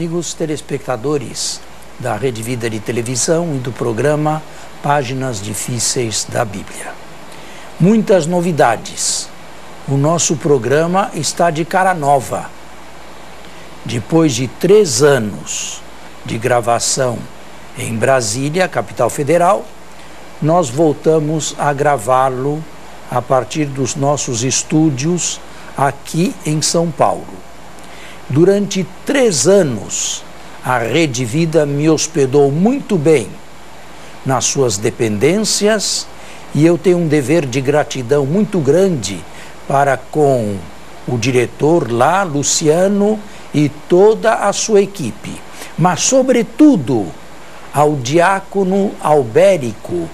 amigos telespectadores da Rede Vida de Televisão e do programa Páginas Difíceis da Bíblia. Muitas novidades. O nosso programa está de cara nova. Depois de 3 anos de gravação em Brasília, capital federal, nós voltamos a gravá-lo a partir dos nossos estúdios aqui em São Paulo. Durante 3 anos, a Rede Vida me hospedou muito bem nas suas dependências e eu tenho um dever de gratidão muito grande para com o diretor lá, Luciano, e toda a sua equipe. Mas, sobretudo, ao diácono Albérico,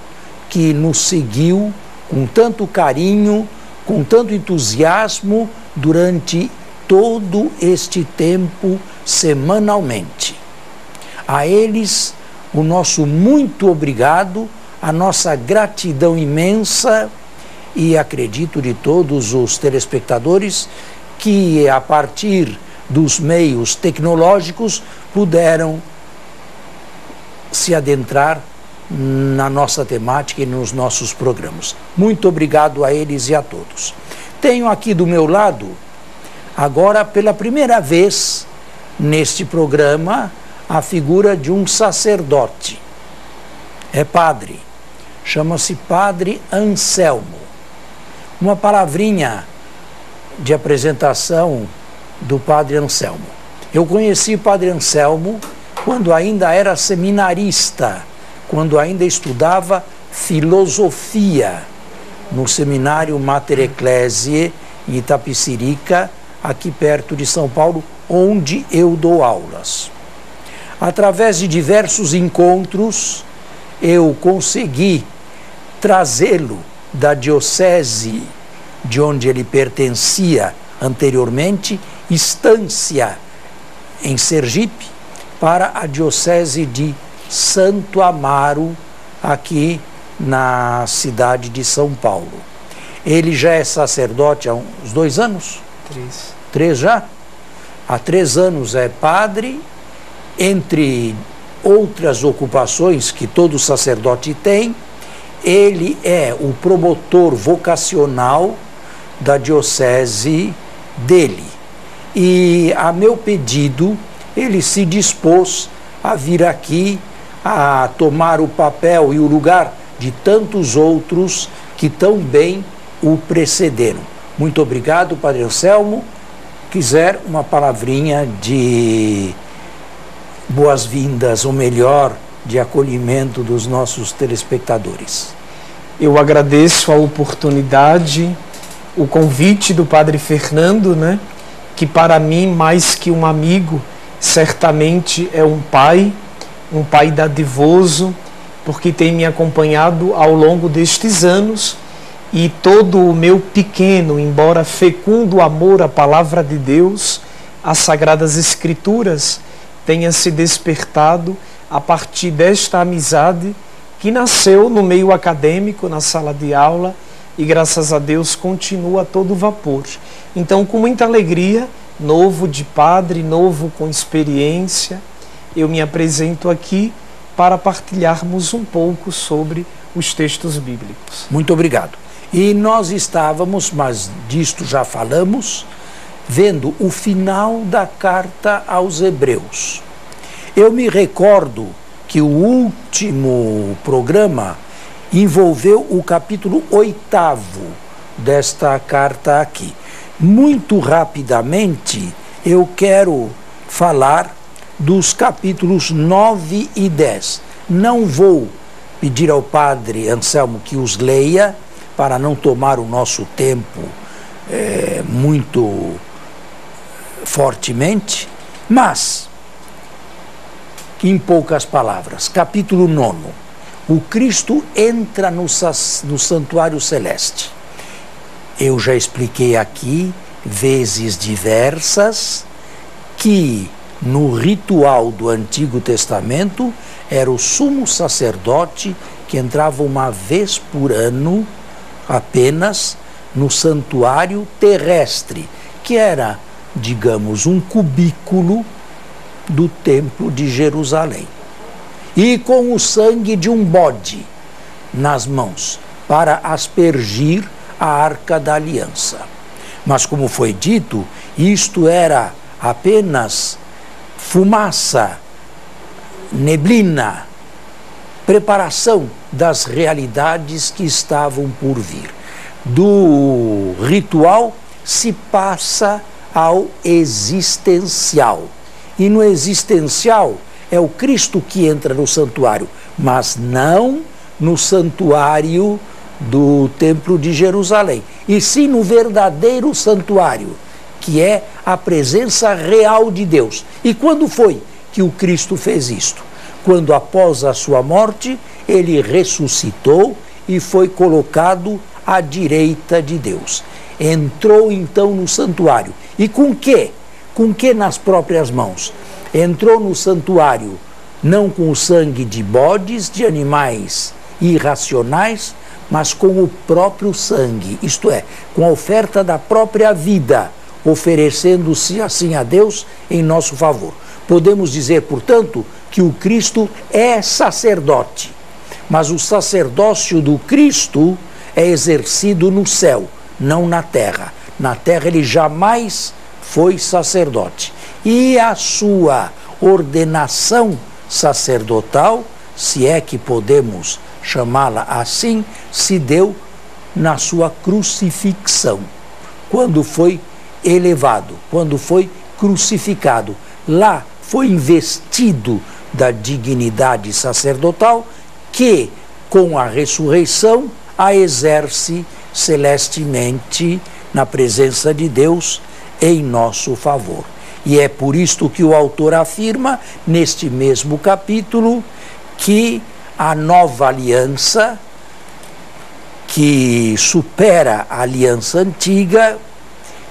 que nos seguiu com tanto carinho, com tanto entusiasmo durante todo este tempo, semanalmente. A eles, o nosso muito obrigado, a nossa gratidão imensa e acredito de todos os telespectadores que, a partir dos meios tecnológicos, puderam se adentrar na nossa temática e nos nossos programas. Muito obrigado a eles e a todos. Tenho aqui do meu lado, agora pela primeira vez neste programa, a figura de um sacerdote. É padre, chama-se Padre Anselmo. Uma palavrinha de apresentação do Padre Anselmo. Eu conheci o Padre Anselmo quando ainda era seminarista, quando ainda estudava filosofia no seminário Mater Ecclesiae em Itapecerica, aqui perto de São Paulo, onde eu dou aulas. Através de diversos encontros, eu consegui trazê-lo da diocese de onde ele pertencia anteriormente, Estância, em Sergipe, para a diocese de Santo Amaro, aqui na cidade de São Paulo. Ele já é sacerdote há uns 2 anos? 3. 3 já? Há 3 anos é padre, entre outras ocupações que todo sacerdote tem. Ele é o promotor vocacional da diocese dele. E, a meu pedido, ele se dispôs a vir aqui a tomar o papel e o lugar de tantos outros que tão bem o precederam. Muito obrigado, Padre Anselmo. Quiser uma palavrinha de boas-vindas, ou melhor, de acolhimento dos nossos telespectadores. Eu agradeço a oportunidade, o convite do Padre Fernando, né? Que para mim, mais que um amigo, certamente é um pai dadivoso, porque tem me acompanhado ao longo destes anos e todo o meu pequeno, embora fecundo amor à Palavra de Deus, às Sagradas Escrituras, tenha se despertado a partir desta amizade que nasceu no meio acadêmico, na sala de aula, e graças a Deus continua a todo vapor. Então, com muita alegria, novo de padre, novo com experiência, eu me apresento aqui para partilharmos um pouco sobre os textos bíblicos. Muito obrigado. E nós estávamos, mas disto já falamos, vendo o final da carta aos Hebreus. Eu me recordo que o último programa envolveu o capítulo 8º desta carta aqui. Muito rapidamente, eu quero falar dos capítulos 9 e 10. Não vou pedir ao Padre Anselmo que os leia, para não tomar o nosso tempo muito fortemente, mas, em poucas palavras, capítulo 9. O Cristo entra no santuário celeste. Eu já expliquei aqui, vezes diversas, que no ritual do Antigo Testamento era o sumo sacerdote que entrava uma vez por ano apenas no santuário terrestre, que era, digamos, um cubículo do templo de Jerusalém, e com o sangue de um bode nas mãos, para aspergir a arca da aliança. Mas, como foi dito, isto era apenas fumaça, neblina, preparação das realidades que estavam por vir. Do ritual se passa ao existencial. E no existencial é o Cristo que entra no santuário, mas não no santuário do Templo de Jerusalém, e sim no verdadeiro santuário, que é a presença real de Deus. E quando foi que o Cristo fez isto? Quando, após a sua morte, ele ressuscitou e foi colocado à direita de Deus. Entrou então no santuário. E com quê? Com que nas próprias mãos? Entrou no santuário não com o sangue de bodes, de animais irracionais, mas com o próprio sangue, isto é, com a oferta da própria vida, oferecendo-se assim a Deus em nosso favor. Podemos dizer, portanto, que o Cristo é sacerdote, mas o sacerdócio do Cristo é exercido no céu, não na terra. Na terra ele jamais foi sacerdote. E a sua ordenação sacerdotal, se é que podemos chamá-la assim, se deu na sua crucifixão, quando foi elevado, quando foi crucificado. Lá foi investido da dignidade sacerdotal que, com a ressurreição, a exerce celestemente na presença de Deus em nosso favor. E é por isto que o autor afirma, neste mesmo capítulo, que a nova aliança, que supera a aliança antiga,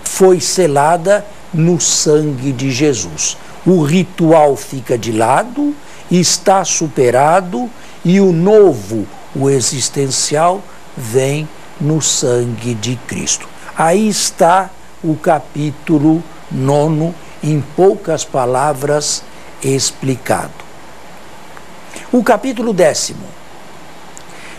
foi selada no sangue de Jesus. O ritual fica de lado, está superado, e o novo, o existencial, vem no sangue de Cristo. Aí está o capítulo 9, em poucas palavras, explicado. O capítulo 10,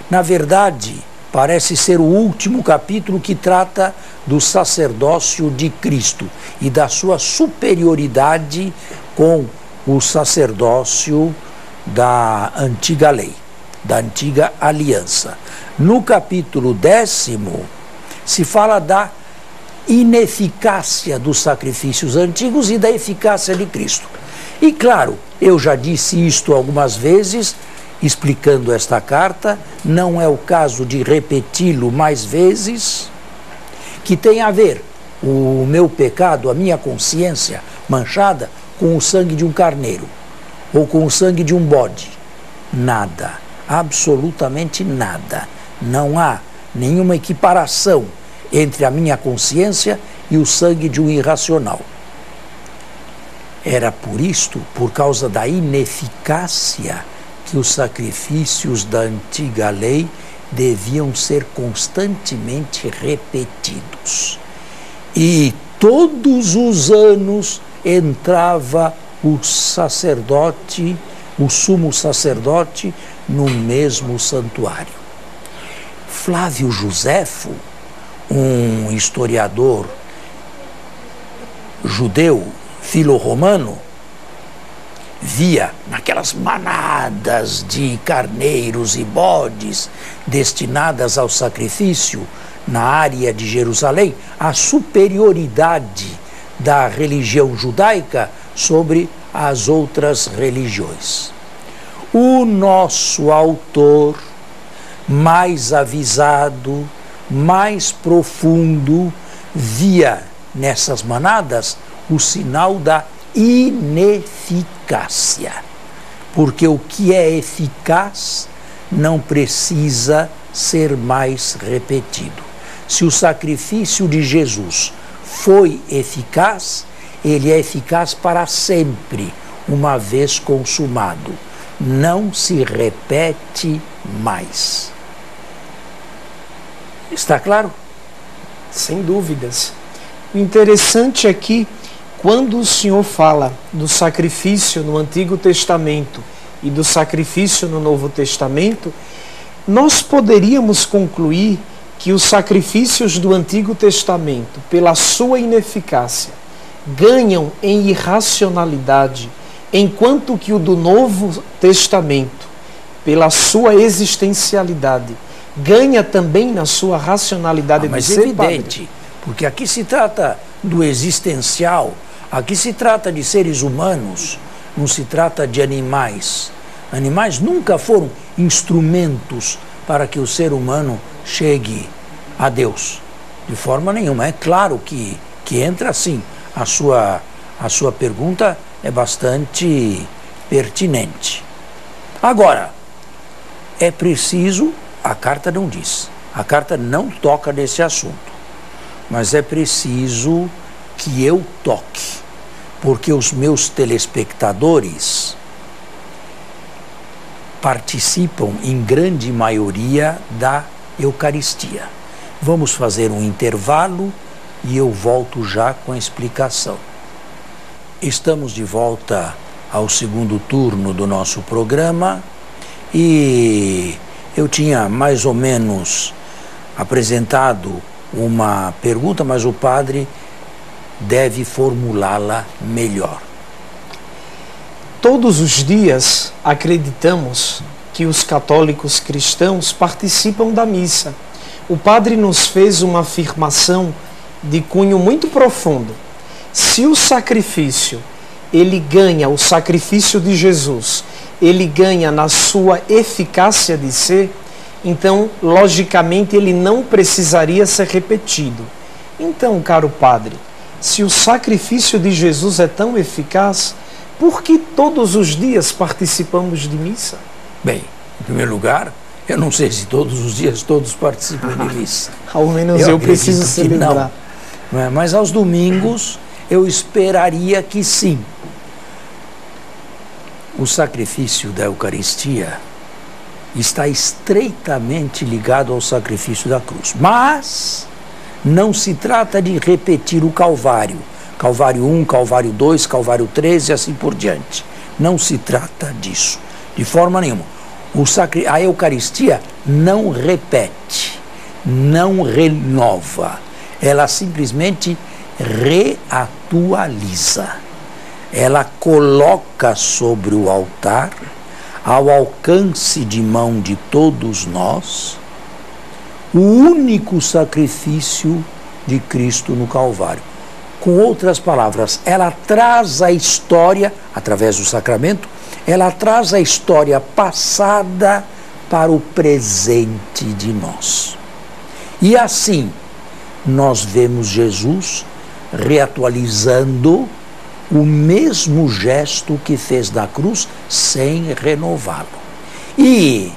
na verdade, parece ser o último capítulo que trata do sacerdócio de Cristo e da sua superioridade com o sacerdócio da antiga lei, da antiga aliança. No capítulo 10 se fala da ineficácia dos sacrifícios antigos e da eficácia de Cristo. E claro, eu já disse isto algumas vezes, explicando esta carta, não é o caso de repeti-lo mais vezes, que tem a ver o meu pecado, a minha consciência manchada, com o sangue de um carneiro ou com o sangue de um bode. Nada, absolutamente nada. Não há nenhuma equiparação entre a minha consciência e o sangue de um irracional. Era por isto, por causa da ineficácia, que os sacrifícios da antiga lei deviam ser constantemente repetidos. E todos os anos entrava o sacerdote, o sumo sacerdote, no mesmo santuário. Flávio Joséfo, um historiador judeu, filo-romano, via naquelas manadas de carneiros e bodes destinadas ao sacrifício na área de Jerusalém a superioridade da religião judaica sobre as outras religiões. O nosso autor, mais avisado, mais profundo, via nessas manadas o sinal da ineficácia. Porque o que é eficaz não precisa ser mais repetido. Se o sacrifício de Jesus foi eficaz, ele é eficaz para sempre, uma vez consumado. Não se repete mais. Está claro? Sem dúvidas. O interessante aqui quando o Senhor fala do sacrifício no Antigo Testamento e do sacrifício no Novo Testamento, nós poderíamos concluir que os sacrifícios do Antigo Testamento, pela sua ineficácia, ganham em irracionalidade, enquanto que o do Novo Testamento, pela sua existencialidade, ganha também na sua racionalidade. Mas é evidente, porque aqui se trata do existencial, aqui se trata de seres humanos, não se trata de animais. Animais nunca foram instrumentos para que o ser humano chegue a Deus, de forma nenhuma. É claro que entra assim. A sua pergunta é bastante pertinente. Agora, é preciso, a carta não diz, a carta não toca nesse assunto, mas é preciso que eu toque, porque os meus telespectadores participam em grande maioria da Eucaristia. Vamos fazer um intervalo e eu volto já com a explicação. Estamos de volta ao segundo turno do nosso programa e eu tinha mais ou menos apresentado uma pergunta, mas o padre deve formulá-la melhor. Todos os dias acreditamos que os católicos cristãos participam da missa. O padre nos fez uma afirmação de cunho muito profundo. Se o sacrifício, ele ganha, o sacrifício de Jesus, ele ganha na sua eficácia de ser, então, logicamente, ele não precisaria ser repetido. Então, caro padre, se o sacrifício de Jesus é tão eficaz, por que todos os dias participamos de missa? Bem, em primeiro lugar, eu não sei se todos os dias todos participam de missa. Ao menos eu preciso celebrar. Não, mas aos domingos eu esperaria que sim. O sacrifício da Eucaristia está estreitamente ligado ao sacrifício da cruz. Mas não se trata de repetir o Calvário. Calvário 1, Calvário 2, Calvário 3 e assim por diante. Não se trata disso, de forma nenhuma. A Eucaristia não repete, não renova. Ela simplesmente reatualiza. Ela coloca sobre o altar, ao alcance de mão de todos nós, o único sacrifício de Cristo no Calvário. Com outras palavras, ela traz a história, através do sacramento, ela traz a história passada para o presente de nós. E assim, nós vemos Jesus reatualizando o mesmo gesto que fez na cruz, sem renová-lo. E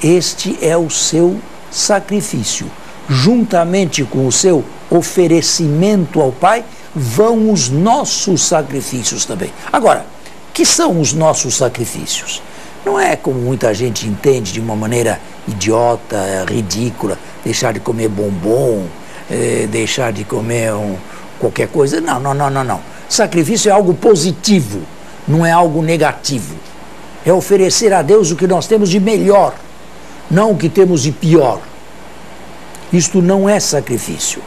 este é o seu sacrifício. Juntamente com o seu oferecimento ao Pai, vão os nossos sacrifícios também. Agora, que são os nossos sacrifícios? Não é como muita gente entende, de uma maneira idiota, ridícula, deixar de comer bombom, deixar de comer qualquer coisa. Não. Sacrifício é algo positivo, não é algo negativo. É oferecer a Deus o que nós temos de melhor, não o que temos de pior. Isto não é sacrifício.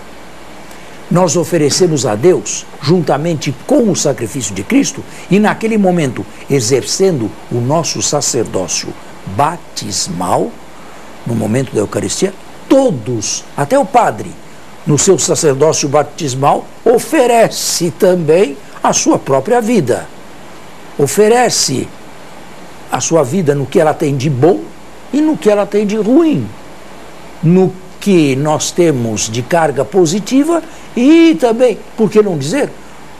Nós oferecemos a Deus, juntamente com o sacrifício de Cristo, e naquele momento, exercendo o nosso sacerdócio batismal, no momento da Eucaristia, todos, até o padre, no seu sacerdócio batismal, oferece também a sua própria vida. Oferece a sua vida no que ela tem de bom e no que ela tem de ruim. No que nós temos de carga positiva e também, por que não dizer,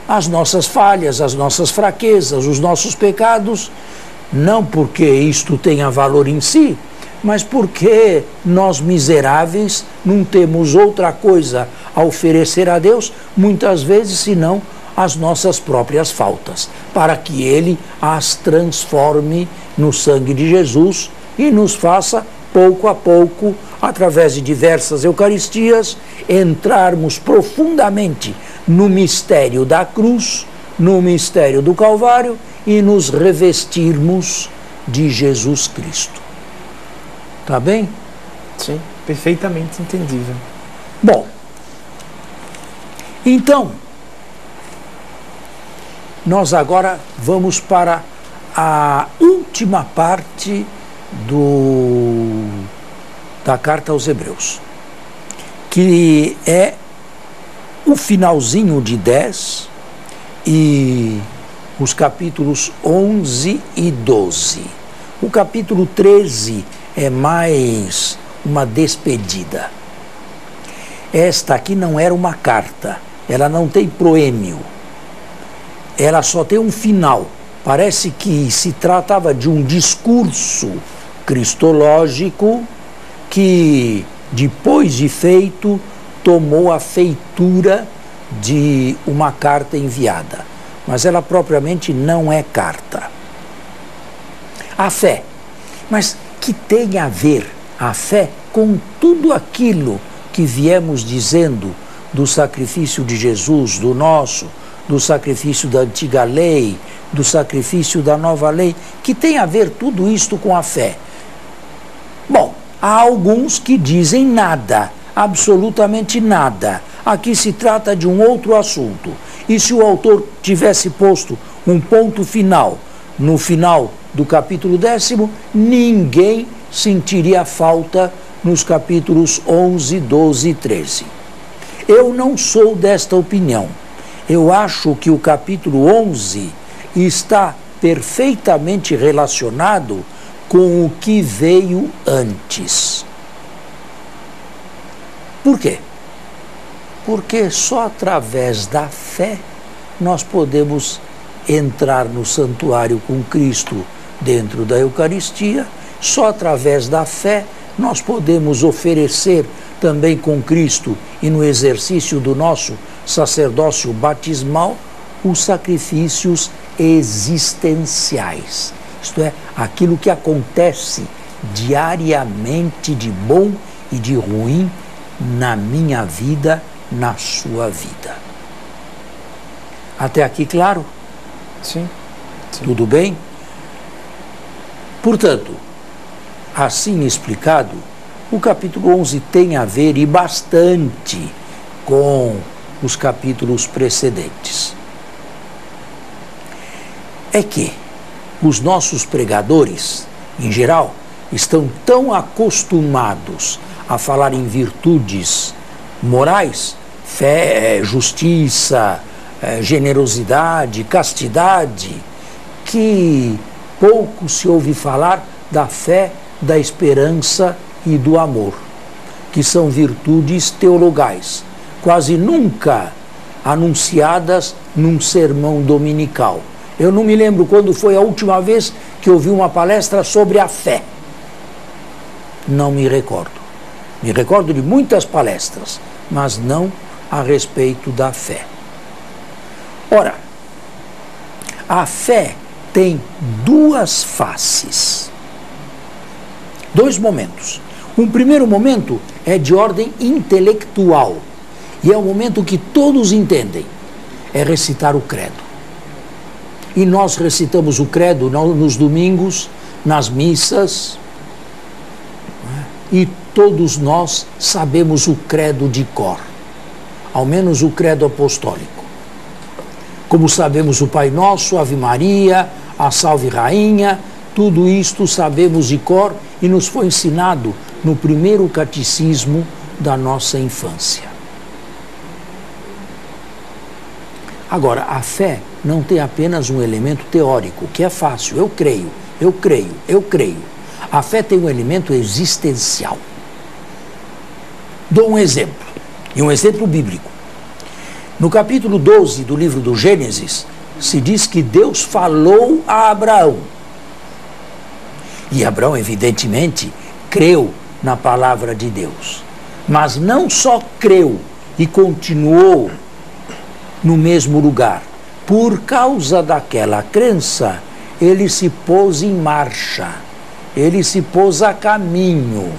as nossas falhas, as nossas fraquezas, os nossos pecados, não porque isto tenha valor em si, mas porque nós miseráveis não temos outra coisa a oferecer a Deus, muitas vezes, senão as nossas próprias faltas, para que Ele as transforme no sangue de Jesus e nos faça, pouco a pouco, através de diversas Eucaristias, entrarmos profundamente no mistério da cruz, no mistério do Calvário e nos revestirmos de Jesus Cristo. Tá bem? Sim, perfeitamente entendível. Bom, então, nós agora vamos para a última parte da carta aos Hebreus, que é o finalzinho de 10 e os capítulos 11 e 12. O capítulo 13 é mais uma despedida. Esta aqui não era uma carta, ela não tem proêmio, ela só tem um final. Parece que se tratava de um discurso cristológico que, depois de feito, tomou a feitura de uma carta enviada. Mas ela propriamente não é carta. A fé. Mas que tem a ver a fé com tudo aquilo que viemos dizendo do sacrifício de Jesus, do nosso, do sacrifício da antiga lei, do sacrifício da nova lei, que tem a ver tudo isto com a fé? Bom, há alguns que dizem nada, absolutamente nada. Aqui se trata de um outro assunto. E se o autor tivesse posto um ponto final no final do capítulo 10º, ninguém sentiria falta nos capítulos 11, 12 e 13. Eu não sou desta opinião. Eu acho que o capítulo 11 está perfeitamente relacionado com o que veio antes. Por quê? Porque só através da fé nós podemos entrar no santuário com Cristo dentro da Eucaristia, só através da fé nós podemos oferecer também com Cristo e no exercício do nosso sacerdócio batismal os sacrifícios existenciais, isto é, aquilo que acontece diariamente de bom e de ruim na minha vida, na sua vida. Até aqui, claro? Sim. Sim. Tudo bem? Portanto, assim explicado, o capítulo 11 tem a ver e bastante com os capítulos precedentes. É que os nossos pregadores, em geral, estão tão acostumados a falar em virtudes morais, fé, justiça, generosidade, castidade, que pouco se ouve falar da fé, da esperança e do amor, que são virtudes teologais, quase nunca anunciadas num sermão dominical. Eu não me lembro quando foi a última vez que ouvi uma palestra sobre a fé. Não me recordo. Me recordo de muitas palestras, mas não a respeito da fé. Ora, a fé tem duas faces, dois momentos. Um primeiro momento é de ordem intelectual, e é o momento que todos entendem, é recitar o credo. E nós recitamos o credo nos domingos, nas missas, e todos nós sabemos o credo de cor, ao menos o credo apostólico. Como sabemos o Pai Nosso, Ave Maria, a Salve Rainha, tudo isto sabemos de cor e nos foi ensinado no primeiro catecismo da nossa infância. Agora, a fé não tem apenas um elemento teórico, que é fácil, eu creio, eu creio, eu creio. A fé tem um elemento existencial. Dou um exemplo, e um exemplo bíblico. No capítulo 12 do livro do Gênesis, se diz que Deus falou a Abraão. E Abraão, evidentemente, creu na palavra de Deus. Mas não só creu e continuou no mesmo lugar. Por causa daquela crença, ele se pôs em marcha, ele se pôs a caminho,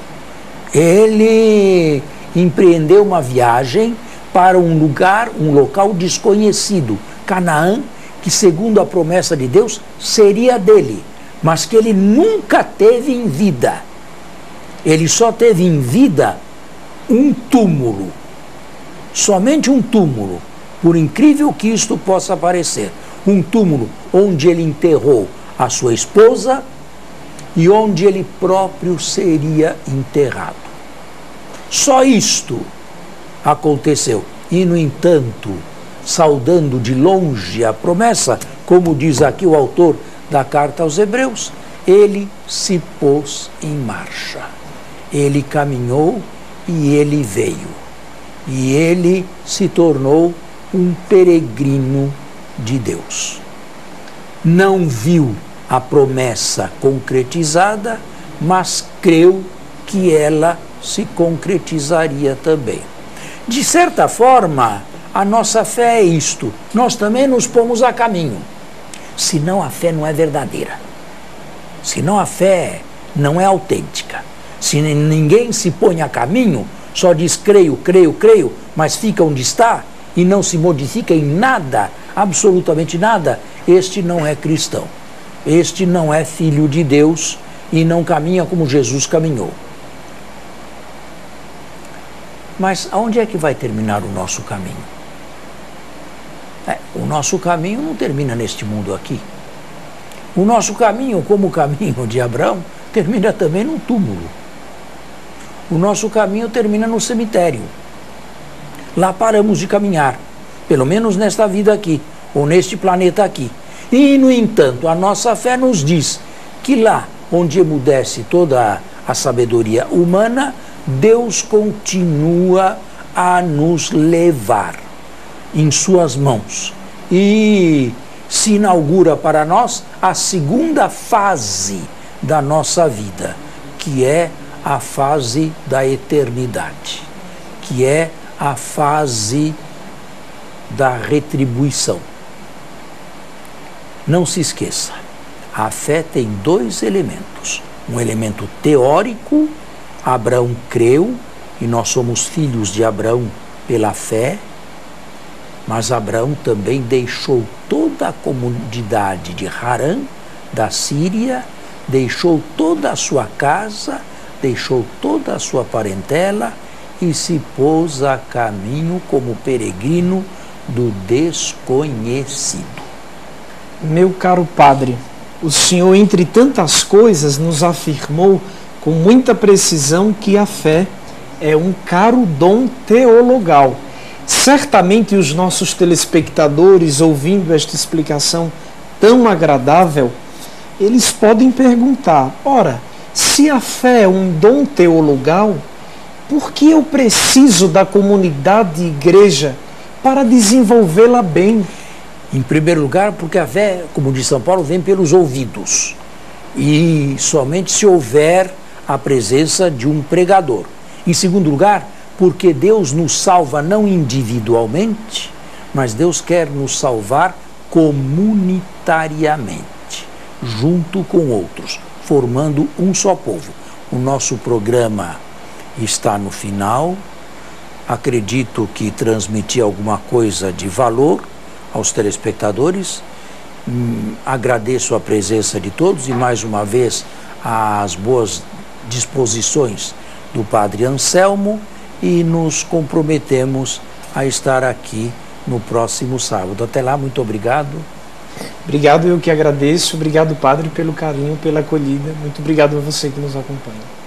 ele empreendeu uma viagem para um local desconhecido, Canaã, que segundo a promessa de Deus seria dele, mas que ele nunca teve em vida. Ele só teve em vida um túmulo, somente um túmulo, por incrível que isto possa parecer, um túmulo onde ele enterrou a sua esposa e onde ele próprio seria enterrado. Só isto aconteceu. E, no entanto, saudando de longe a promessa, como diz aqui o autor da carta aos Hebreus, ele se pôs em marcha. Ele caminhou e ele veio. E ele se tornou um peregrino de Deus. Não viu a promessa concretizada, mas creu que ela se concretizaria também. De certa forma, a nossa fé é isto. Nós também nos pomos a caminho. Senão a fé não é verdadeira. Senão a fé não é autêntica. Se ninguém se põe a caminho, só diz creio, creio, creio, mas fica onde está e não se modifica em nada, absolutamente nada, este não é cristão. Este não é filho de Deus e não caminha como Jesus caminhou. Mas aonde é que vai terminar o nosso caminho? O nosso caminho não termina neste mundo aqui. O nosso caminho, como o caminho de Abraão, termina também num túmulo. O nosso caminho termina no cemitério. Lá paramos de caminhar, pelo menos nesta vida aqui, ou neste planeta aqui. E, no entanto, a nossa fé nos diz que lá onde emudece toda a sabedoria humana, Deus continua a nos levar em suas mãos e se inaugura para nós a segunda fase da nossa vida, que é a fase da eternidade, que é a fase da retribuição. Não se esqueça, a fé tem dois elementos. Um elemento teórico, Abraão creu, e nós somos filhos de Abraão pela fé, mas Abraão também deixou toda a comunidade de Harã, da Síria, deixou toda a sua casa, deixou toda a sua parentela e se pôs a caminho como peregrino do desconhecido. Meu caro padre, o senhor, entre tantas coisas, nos afirmou com muita precisão que a fé é um caro dom teologal. Certamente os nossos telespectadores, ouvindo esta explicação tão agradável, eles podem perguntar: ora, se a fé é um dom teologal, por que eu preciso da comunidade igreja para desenvolvê-la bem? Em primeiro lugar, porque a fé, como diz São Paulo, vem pelos ouvidos. E somente se houver a presença de um pregador. Em segundo lugar, porque Deus nos salva não individualmente, mas Deus quer nos salvar comunitariamente, junto com outros, formando um só povo. O nosso programa está no final. Acredito que transmiti alguma coisa de valor aos telespectadores. Agradeço a presença de todos e mais uma vez as boas disposições do Padre Anselmo e nos comprometemos a estar aqui no próximo sábado. Até lá, muito obrigado. Obrigado, eu que agradeço. Obrigado, Padre, pelo carinho, pela acolhida. Muito obrigado a você que nos acompanha.